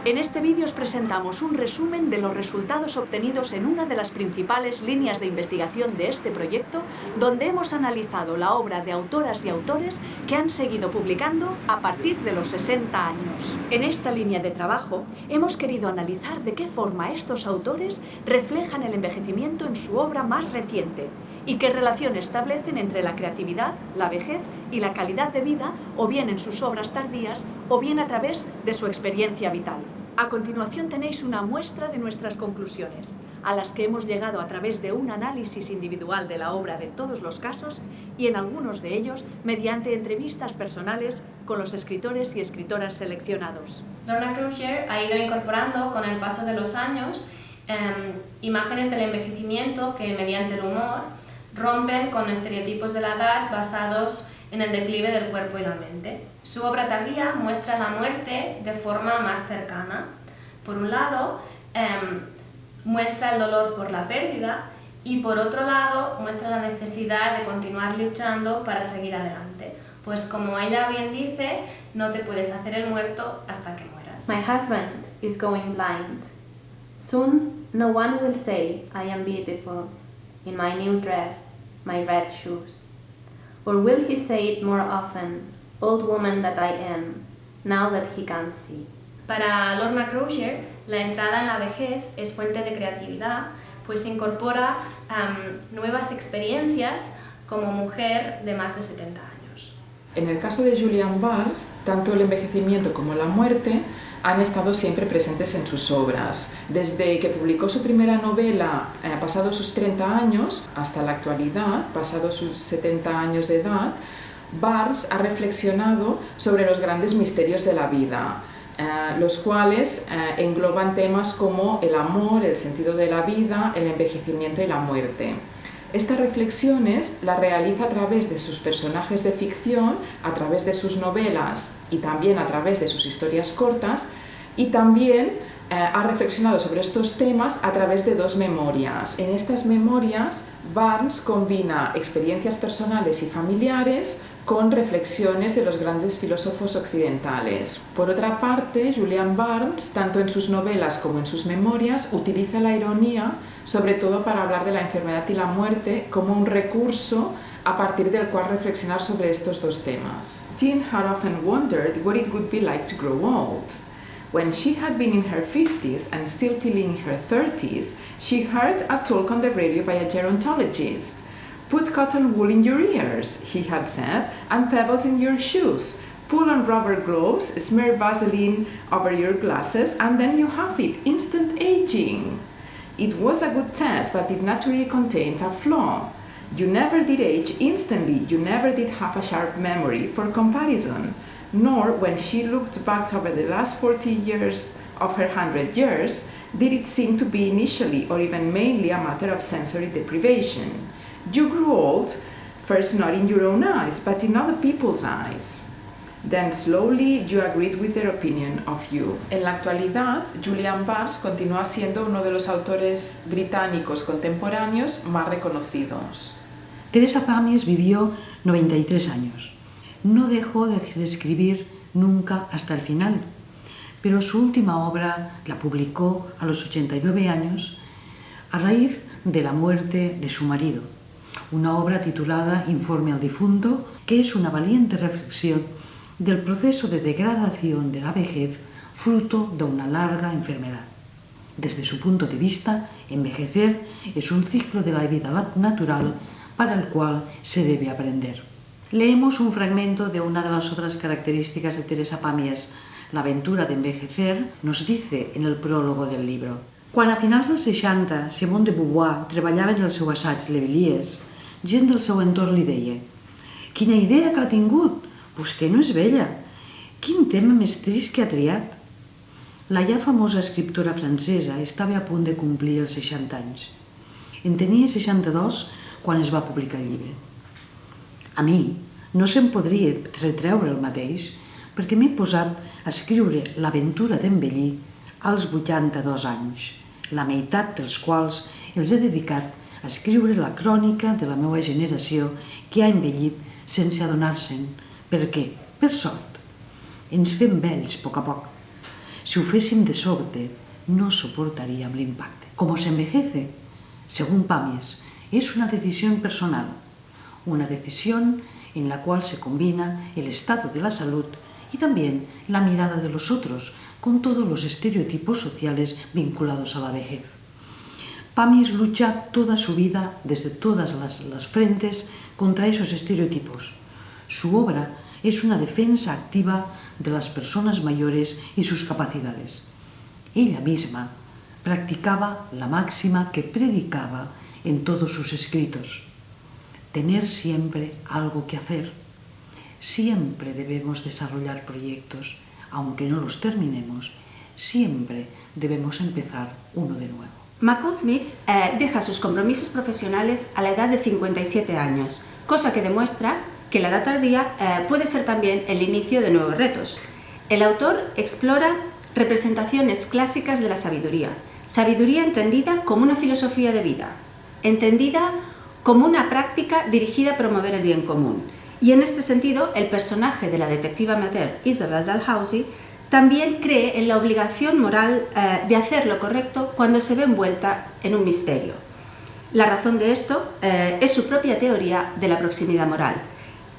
En este vídeo os presentamos un resumen de los resultados obtenidos en una de las principales líneas de investigación de este proyecto, donde hemos analizado la obra de autoras y autores que han seguido publicando a partir de los 60 años. En esta línea de trabajo hemos querido analizar de qué forma estos autores reflejan el envejecimiento en su obra más reciente y qué relación establecen entre la creatividad, la vejez y la calidad de vida, o bien en sus obras tardías, o bien a través de su experiencia vital. A continuación tenéis una muestra de nuestras conclusiones, a las que hemos llegado a través de un análisis individual de la obra de todos los casos y en algunos de ellos mediante entrevistas personales con los escritores y escritoras seleccionados. Lorna Croucher ha ido incorporando con el paso de los años imágenes del envejecimiento que mediante el humor rompen con estereotipos de la edad basados en el declive del cuerpo y la mente. Su obra tardía muestra la muerte de forma más cercana. Por un lado, muestra el dolor por la pérdida y por otro lado, muestra la necesidad de continuar luchando para seguir adelante. Pues como ella bien dice, no te puedes hacer el muerto hasta que mueras. My husband is going blind. Soon no one will say I am beautiful in my new dress, my red shoes. Or will he say it more often, old woman that I am, now that he can't see? Para Lorna Croucher, la entrada en la vejez es fuente de creatividad, pues incorpora nuevas experiencias como mujer de más de 70 años. En el caso de Julian Barnes, tanto el envejecimiento como la muerte han estado siempre presentes en sus obras. Desde que publicó su primera novela, pasados sus 30 años, hasta la actualidad, pasados sus 70 años de edad, Barnes ha reflexionado sobre los grandes misterios de la vida, los cuales engloban temas como el amor, el sentido de la vida, el envejecimiento y la muerte. Estas reflexiones las realiza a través de sus personajes de ficción, a través de sus novelas y también a través de sus historias cortas, y también ha reflexionado sobre estos temas a través de dos memorias. En estas memorias, Barnes combina experiencias personales y familiares con reflexiones de los grandes filósofos occidentales. Por otra parte, Julian Barnes, tanto en sus novelas como en sus memorias, utiliza la ironía, sobre todo para hablar de la enfermedad y la muerte, como un recurso a partir del cual reflexionar sobre estos dos temas. Jean had often wondered what it would be like to grow old. When she had been in her 50s and still feeling in her 30s, she heard a talk on the radio by a gerontologist. "Put cotton wool in your ears," he had said, "and pebbles in your shoes. Pull on rubber gloves, smear Vaseline over your glasses, and then you have it, instant aging." It was a good test, but it naturally contained a flaw. You never did age instantly, you never did have a sharp memory for comparison, nor when she looked back over the last 40 years of her 100 years, did it seem to be initially or even mainly a matter of sensory deprivation. You grew old, first not in your own eyes, but in other people's eyes. Then slowly you agreed with their opinion of you. En la actualidad, Julian Barnes continúa siendo uno de los autores británicos contemporáneos más reconocidos. Teresa Pàmies vivió 93 años. No dejó de escribir nunca hasta el final, pero su última obra la publicó a los 89 años a raíz de la muerte de su marido. Una obra titulada Informe al difunto, que es una valiente reflexión del proceso de degradación de la vejez fruto de una larga enfermedad. Desde su punto de vista, envejecer es un ciclo de la vida natural para el cual se debe aprender. Leemos un fragmento de una de las obras características de Teresa Pàmies. La aventura de envejecer nos dice en el prólogo del libro: quan a finals dels 60 Simone de Beauvoir treballava en el seu assaig Le Villiers, gent del seu entorn li deia: «Quina idea que ha tingut! Vostè no és vella! Quin tema més trist que ha triat!» La ja famosa escriptora francesa estava a punt de complir els 60 anys. En tenia 62 quan es va publicar el llibre. A mi no se'm podria retreure el mateix, perquè m'he posat a escriure l'aventura d'envellir als 82 anys, la meitat dels quals els he dedicat a escriure la crònica de la meva generació que ha envellit sense adonar-se'n. Per què? Per sort. Ens fem vells a poc. si ho féssim de sobte, no soportaríem l'impacte. Com s'envejece, según Pamies, es una decisión personal, una decisión en la cual se combina el estado de la salud y también la mirada de los otros, con todos los estereotipos sociales vinculados a la vejez. Pamies lucha toda su vida, desde todas las frentes, contra esos estereotipos. Su obra es una defensa activa de las personas mayores y sus capacidades. Ella misma practicaba la máxima que predicaba en todos sus escritos: tener siempre algo que hacer. Siempre debemos desarrollar proyectos, aunque no los terminemos, siempre debemos empezar uno de nuevo. McCall Smith deja sus compromisos profesionales a la edad de 57 años, cosa que demuestra que la edad tardía puede ser también el inicio de nuevos retos. El autor explora representaciones clásicas de la sabiduría, sabiduría entendida como una filosofía de vida, entendida como una práctica dirigida a promover el bien común. Y en este sentido, el personaje de la detective amateur Isabel Dalhousie también cree en la obligación moral de hacer lo correcto cuando se ve envuelta en un misterio. La razón de esto es su propia teoría de la proximidad moral,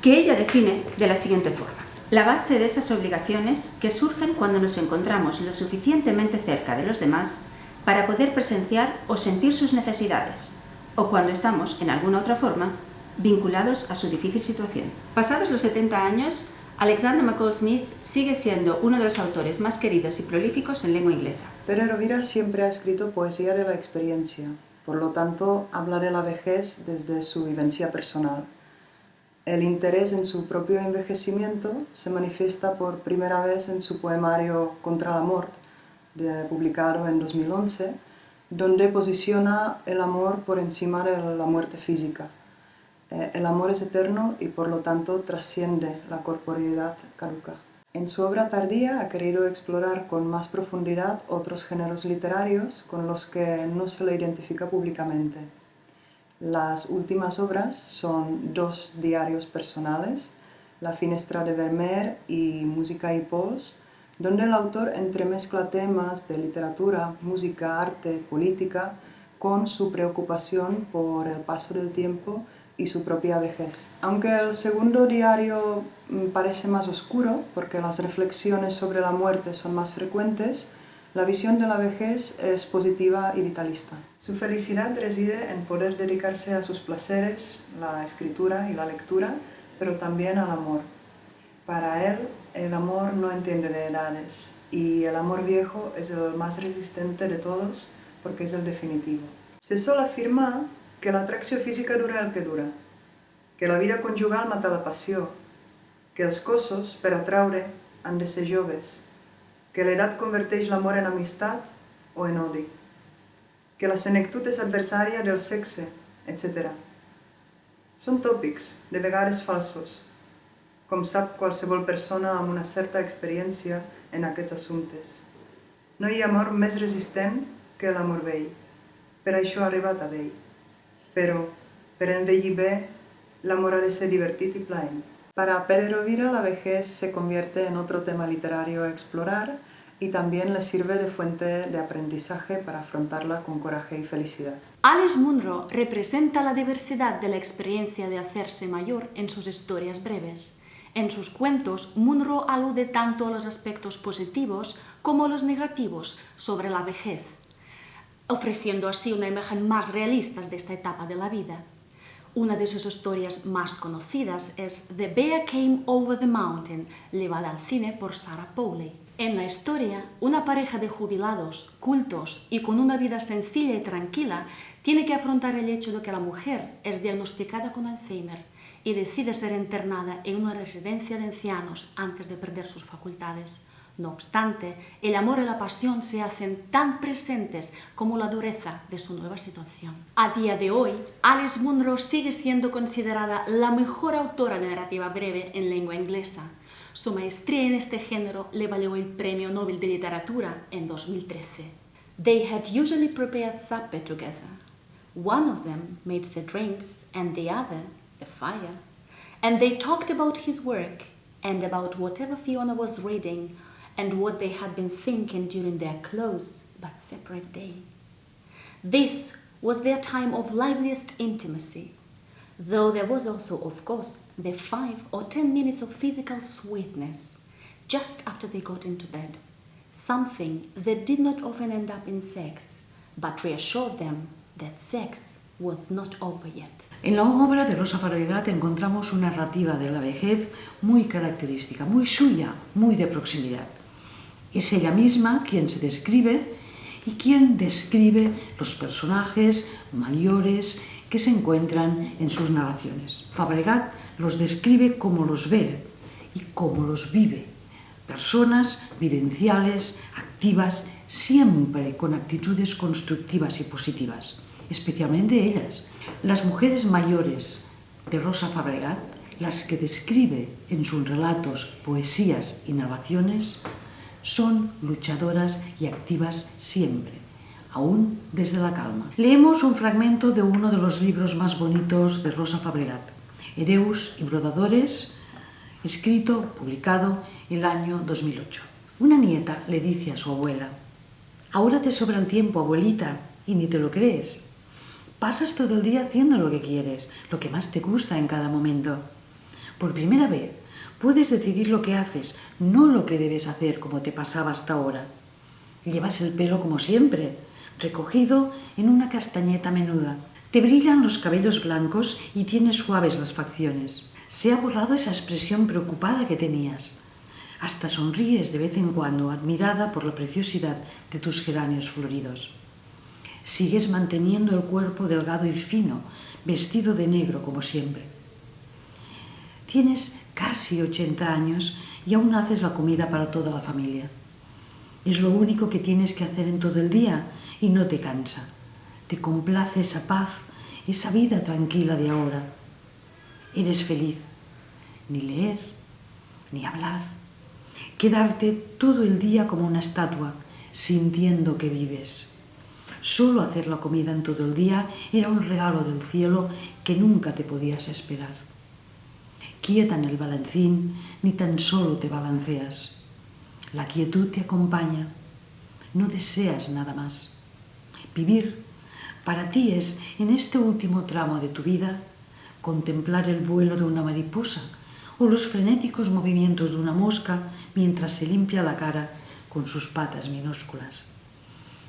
que ella define de la siguiente forma: la base de esas obligaciones que surgen cuando nos encontramos lo suficientemente cerca de los demás para poder presenciar o sentir sus necesidades, o cuando estamos, en alguna otra forma, vinculados a su difícil situación. Pasados los 70 años, Alexander McCall Smith sigue siendo uno de los autores más queridos y prolíficos en lengua inglesa. Pere Rovira siempre ha escrito poesía de la experiencia, por lo tanto habla de la vejez desde su vivencia personal. El interés en su propio envejecimiento se manifiesta por primera vez en su poemario Contra la mort, publicado en 2011, donde posiciona el amor por encima de la muerte física. El amor es eterno y por lo tanto trasciende la corporeidad caduca. En su obra tardía ha querido explorar con más profundidad otros géneros literarios con los que no se le identifica públicamente. Las últimas obras son dos diarios personales, La Finestra de Vermeer y Música y Pols, donde el autor entremezcla temas de literatura, música, arte, política, con su preocupación por el paso del tiempo y su propia vejez. Aunque el segundo diario parece más oscuro, porque las reflexiones sobre la muerte son más frecuentes, la visión de la vejez es positiva y vitalista. Su felicidad reside en poder dedicarse a sus placeres, la escritura y la lectura, pero también al amor. Para él, el amor no entiende de edades, y el amor viejo es el más resistente de todos porque es el definitivo. Se suele afirmar que la atracció física dura el que dura, que la vida conjugal mata la passió, que els cossos, per atraure, han de ser joves, que l'edat converteix l'amor en amistat o en odi, que la senectut és adversària del sexe, etc. Són tòpics, de vegades falsos, com sap qualsevol persona amb una certa experiència en aquests assumptes. No hi ha amor més resistent que l'amor vell, per això ha arribat a vell. Però, per envellir bé, l'amor ha de ser divertit i plaent. Para Pere Rovira, la vejez se convierte en otro tema literario a explorar y también le sirve de fuente de aprendizaje para afrontarla con coraje y felicidad. Alice Munro representa la diversidad de la experiencia de hacerse mayor en sus historias breves. En sus cuentos, Munro alude tanto a los aspectos positivos como a los negativos sobre la vejez, ofreciendo así una imagen más realista de esta etapa de la vida. Una de sus historias más conocidas es The Bear Came Over the Mountain, llevada al cine por Sarah Polley. En la historia, una pareja de jubilados, cultos y con una vida sencilla y tranquila tiene que afrontar el hecho de que la mujer es diagnosticada con Alzheimer y decide ser internada en una residencia de ancianos antes de perder sus facultades. No obstante, el amor y la pasión se hacen tan presentes como la dureza de su nueva situación. A día de hoy, Alice Munro sigue siendo considerada la mejor autora de narrativa breve en lengua inglesa. Su maestría en este género le valió el Premio Nobel de Literatura en 2013. They had usually prepared supper together. One of them made the drinks and the other the fire. And they talked about his work and about whatever Fiona was reading and what they had been thinking during their close but separate day. This was their time of liveliest intimacy, though there was also, of course, the 5 or 10 minutes of physical sweetness just after they got into bed, something that did not often end up in sex, but reassured them that sex was not over yet. En la obra de Rosa Fabregat encontramos una narrativa de la vejez muy característica, muy suya, muy de proximidad. Es ella misma quien se describe y quien describe los personajes mayores que se encuentran en sus narraciones. Fabregat los describe como los ve y como los vive. Personas vivenciales, activas, siempre con actitudes constructivas y positivas, especialmente ellas. Las mujeres mayores de Rosa Fabregat, las que describe en sus relatos, poesías y narraciones, son luchadoras y activas siempre, aún desde la calma. Leemos un fragmento de uno de los libros más bonitos de Rosa Fabregat, Hereus y Brodadores, escrito, publicado el año 2008. Una nieta le dice a su abuela: «Ahora te sobra el tiempo, abuelita, y ni te lo crees. Pasas todo el día haciendo lo que quieres, lo que más te gusta en cada momento. Por primera vez puedes decidir lo que haces, no lo que debes hacer como te pasaba hasta ahora. Llevas el pelo como siempre, recogido en una castañeta menuda. Te brillan los cabellos blancos y tienes suaves las facciones. Se ha borrado esa expresión preocupada que tenías. Hasta sonríes de vez en cuando, admirada por la preciosidad de tus geranios floridos. Sigues manteniendo el cuerpo delgado y fino, vestido de negro como siempre. Tienes casi 80 años y aún haces la comida para toda la familia. Es lo único que tienes que hacer en todo el día y no te cansa. Te complace esa paz, esa vida tranquila de ahora. Eres feliz. Ni leer, ni hablar. Quedarte todo el día como una estatua, sintiendo que vives. Solo hacer la comida en todo el día era un regalo del cielo que nunca te podías esperar. Quieta en el balancín, ni tan solo te balanceas. La quietud te acompaña. No deseas nada más. Vivir para ti es, en este último tramo de tu vida, contemplar el vuelo de una mariposa o los frenéticos movimientos de una mosca mientras se limpia la cara con sus patas minúsculas.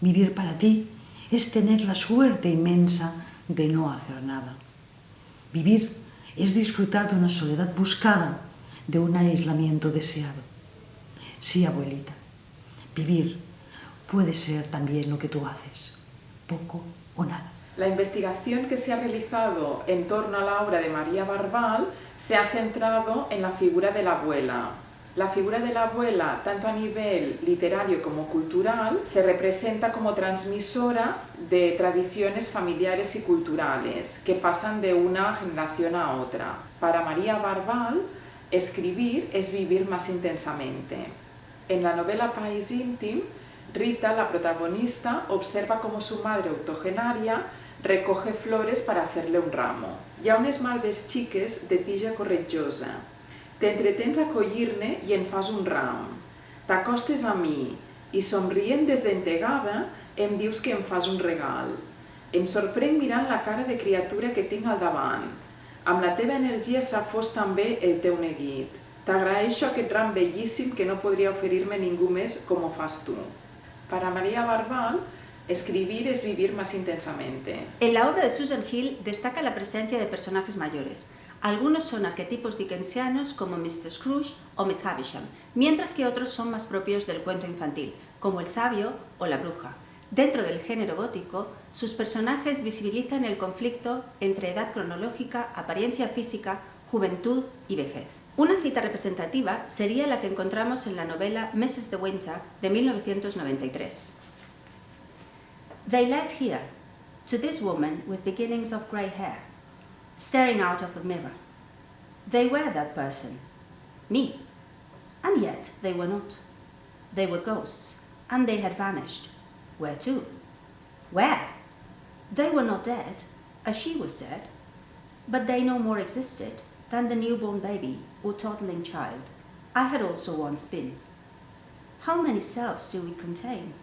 Vivir para ti es tener la suerte inmensa de no hacer nada. Vivir es disfrutar de una soledad buscada, de un aislamiento deseado. Sí, abuelita, vivir puede ser también lo que tú haces, poco o nada. La investigación que se ha realizado en torno a la obra de María Barbal se ha centrado en la figura de la abuela. La figura de la abuela, tanto a nivel literario como cultural, se representa como transmisora de tradiciones familiares y culturales que pasan de una generación a otra. Para María Barbal, escribir es vivir más intensamente. En la novela País íntim, Rita, la protagonista, observa cómo su madre octogenaria recoge flores para hacerle un ramo. Hi ha unes malves xiques de tija corretjosa. T'entretens a collir-ne i en fas un ram. T'acostes a mi i, somrient des d'entegada, em dius que em fas un regal. Em sorprenc mirant la cara de criatura que tinc al davant. Amb la teva energia s'ha fos també el teu neguit. T'agraeixo aquest ram bellíssim que no podria oferir-me ningú més com ho fas tu. Para María Barbal, escribir es vivir más intensamente. En la obra de Susan Hill destaca la presencia de personajes mayores. Algunos son arquetipos dickensianos como Mr. Scrooge o Miss Havisham, mientras que otros son más propios del cuento infantil, como el sabio o la bruja. Dentro del género gótico, sus personajes visibilizan el conflicto entre edad cronológica, apariencia física, juventud y vejez. Una cita representativa sería la que encontramos en la novela Mrs. de Winter de 1993. They led here, to this woman with beginnings of grey hair, staring out of the mirror. They were that person, me, and yet they were not. They were ghosts, and they had vanished. Where to? Where? They were not dead, as she was dead, but they no more existed than the newborn baby or toddling child I had also once been. How many selves do we contain?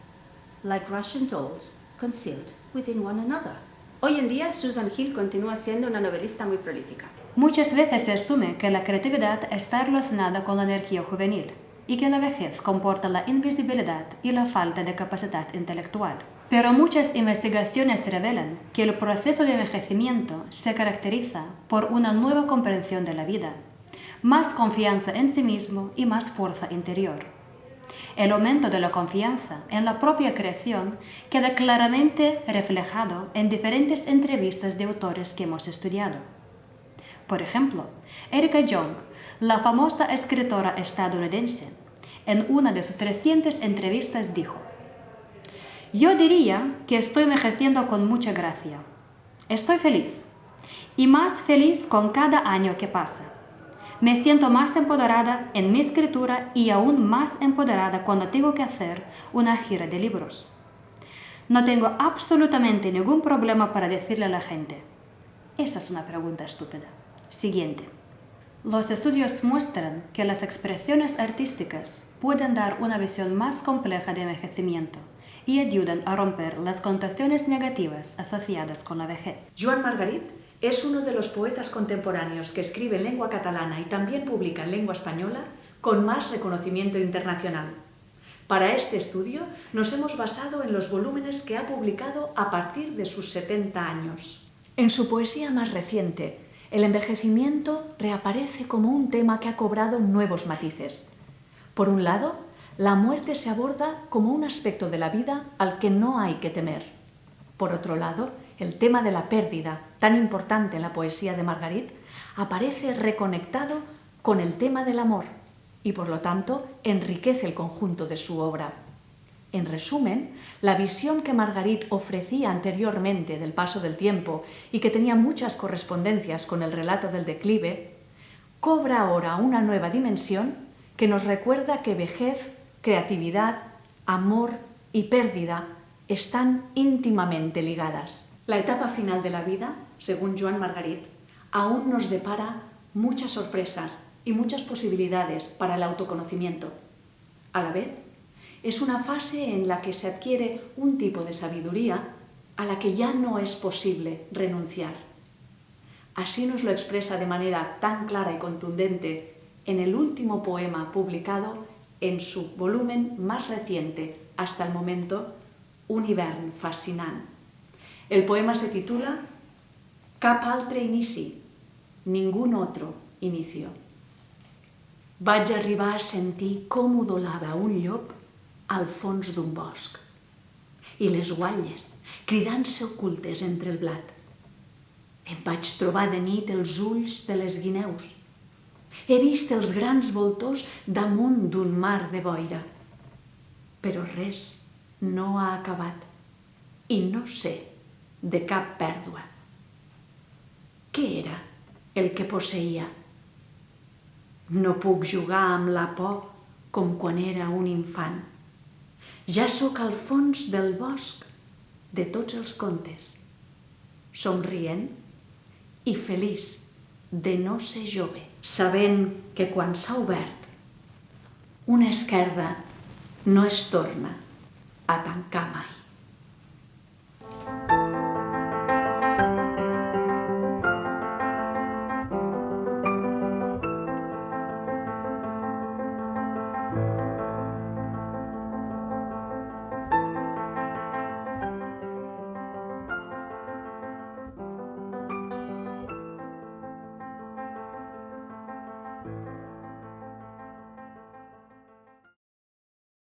Like Russian dolls, concealed within one another. Hoy en día, Susan Hill continúa siendo una novelista muy prolífica. Muchas veces se asume que la creatividad está relacionada con la energía juvenil y que la vejez comporta la invisibilidad y la falta de capacidad intelectual. Pero muchas investigaciones revelan que el proceso de envejecimiento se caracteriza por una nueva comprensión de la vida, más confianza en sí mismo y más fuerza interior. El aumento de la confianza en la propia creación queda claramente reflejado en diferentes entrevistas de autores que hemos estudiado. Por ejemplo, Erica Jong, la famosa escritora estadounidense, en una de sus recientes entrevistas dijo: «Yo diría que estoy envejeciendo con mucha gracia. Estoy feliz, y más feliz con cada año que pasa. Me siento más empoderada en mi escritura y aún más empoderada cuando tengo que hacer una gira de libros. No tengo absolutamente ningún problema para decirle a la gente». Esa es una pregunta estúpida. Siguiente. Los estudios muestran que las expresiones artísticas pueden dar una visión más compleja de envejecimiento y ayudan a romper las connotaciones negativas asociadas con la vejez. Joan Margarit es uno de los poetas contemporáneos que escribe en lengua catalana y también publica en lengua española con más reconocimiento internacional. Para este estudio nos hemos basado en los volúmenes que ha publicado a partir de sus 70 años. En su poesía más reciente, el envejecimiento reaparece como un tema que ha cobrado nuevos matices. Por un lado, la muerte se aborda como un aspecto de la vida al que no hay que temer. Por otro lado, el tema de la pérdida, tan importante en la poesía de Margarit, aparece reconectado con el tema del amor y, por lo tanto, enriquece el conjunto de su obra. En resumen, la visión que Margarit ofrecía anteriormente del paso del tiempo y que tenía muchas correspondencias con el relato del declive, cobra ahora una nueva dimensión que nos recuerda que vejez, creatividad, amor y pérdida están íntimamente ligadas. La etapa final de la vida, según Joan Margarit, aún nos depara muchas sorpresas y muchas posibilidades para el autoconocimiento. A la vez, es una fase en la que se adquiere un tipo de sabiduría a la que ya no es posible renunciar. Así nos lo expresa de manera tan clara y contundente en el último poema publicado en su volumen más reciente hasta el momento, Un hivern fascinant. El poema se titula Cap altre inici, ningún otro inicio. Vaig arribar a sentir com udolava un llop al fons d'un bosc i les guatlles cridant-se ocultes entre el blat. Em vaig trobar de nit els ulls de les guineus. He vist els grans voltors damunt d'un mar de boira. Però res no ha acabat i no sé de cap pèrdua. Què era el que posseïa? No puc jugar amb la por com quan era un infant. Ja sóc al fons del bosc de tots els contes, somrient i feliç de no ser jove, sabent que quan s'ha obert, una esquerda no es torna a tancar mai.